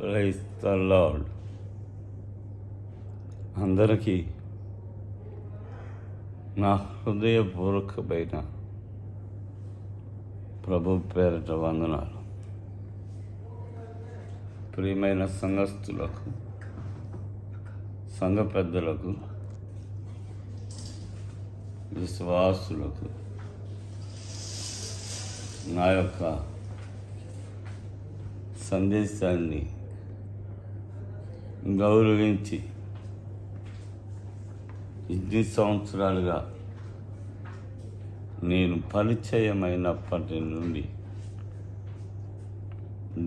Praise the lord. అందరికీ నా హృదయపూర్వకమైన ప్రభు పేరిట వందనాలు. ప్రియమైన సంఘస్థులకు, సంఘ పెద్దలకు, విశ్వాసులకు నా యొక్క సందేశాన్ని గౌరవించి ఇన్ని సంవత్సరాలుగా నేను పరిచయమైనప్పటి నుండి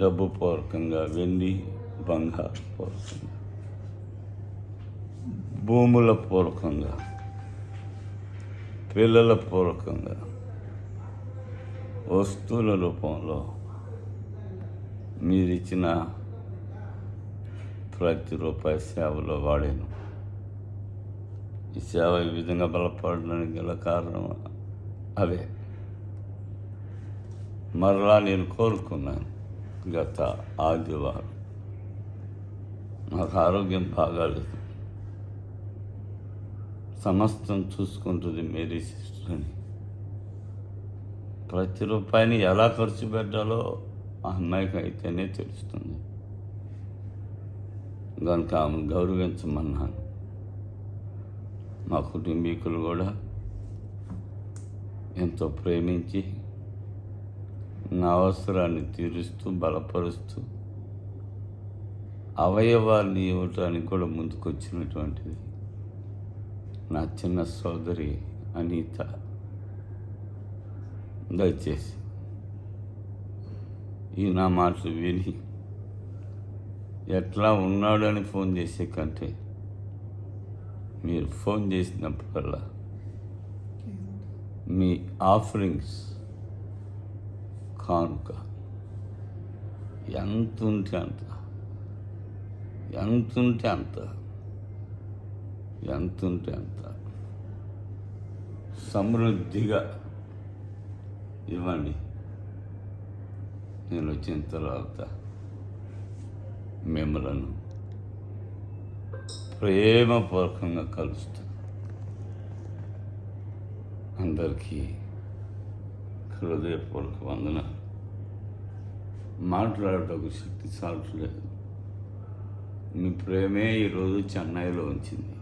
డబ్బు పూర్వకంగా, వెండి బంగారు పూర్వకంగా, భూముల పూర్వకంగా, పిల్లల పూర్వకంగా, వస్తువుల రూపంలో మీరిచ్చిన ప్రతి రూపాయి సేవలో వాడాను. ఈ సేవ ఈ విధంగా బలపడడానికి గల కారణం అవే. మరలా నేను కోరుకున్నాను. గత ఆదివారం నాకు ఆరోగ్యం బాగాలేదు. సమస్తం చూసుకుంటుంది మేరీ సిస్టర్ అని. ప్రతి రూపాయిని ఎలా ఖర్చు పెట్టాలో ఆ అమ్మాయికి అయితేనే తెలుస్తుంది. కనుక ఆమెను గౌరవించమన్నాను. మా కుటుంబీకులు కూడా ఎంతో ప్రేమించి నా అవసరాన్ని తీరుస్తూ, బలపరుస్తూ, అవయవాన్ని ఇవ్వటానికి కూడా ముందుకొచ్చినటువంటిది నా చిన్న సోదరి అనిత. దయచేసి ఈ నా మాటలు విని ఎట్లా ఉన్నాడని ఫోన్ చేసే కంటే మీరు ఫోన్ చేసినప్పుడల్లా మీ ఆఫరింగ్స్, కానుక ఎంత ఉంటే అంత, ఎంత ఉంటే అంత, ఎంత ఉంటే అంత సమృద్ధిగా ఇవ్వండి. నేను వచ్చిన తర్వాత మిమ్మలను ప్రేమపూర్వకంగా కలుస్తాను. అందరికీ హృదయపూర్వక వందనాలు. మాట్లాడటకు శక్తి చాలట్లేదు. మీ ప్రేమే ఈరోజు చెన్నైలో ఉంచింది.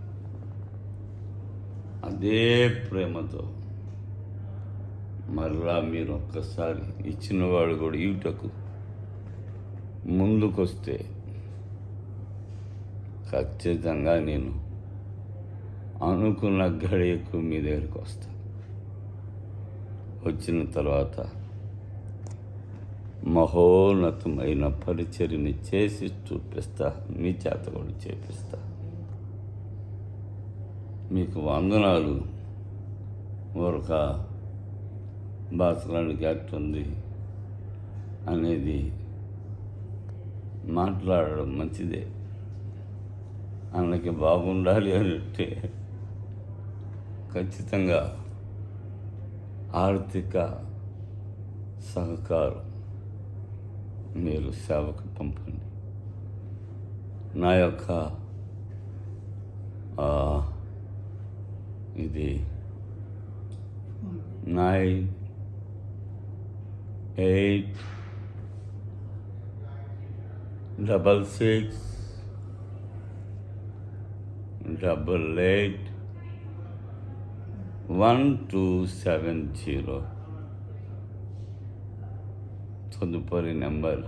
అదే ప్రేమతో మరలా మీరు ఒక్కసారి ఇచ్చినవాడు కూడా ఇటుకు ముందుకొస్తే ఖచ్చితంగా నేను అనుకున్న గడియకు మీ దగ్గరికి వస్తాను. వచ్చిన తర్వాత మహోన్నతమైన పరిచర్యని చేసి చూపిస్తా, మీ చేత కూడా చేపిస్తా. మీకు వందనాలు. ఒక బాసలానికి యాక్ట్ ఉంది అనేది మాట్లాడడం మంచిదే. అన్నకి బాగుండాలి అంటే ఖచ్చితంగా ఆర్థిక సహకారం మీరు సేవకు పంపండి. నా యొక్క ఇది 9866881270. తదుపరి నెంబర్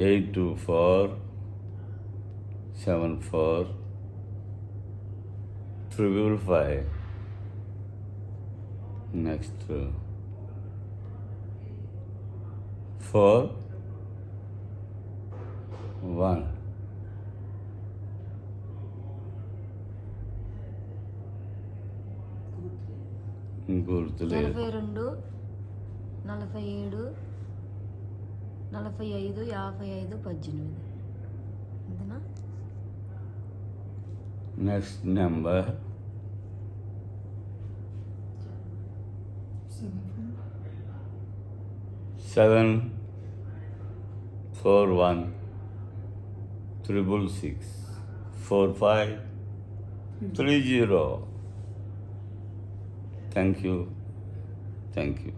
82474555. నెక్స్ట్ 41 గుర్తులేదు. 42 47 45 55 18. అంతేనా? Next number 741 6664530. Thank you.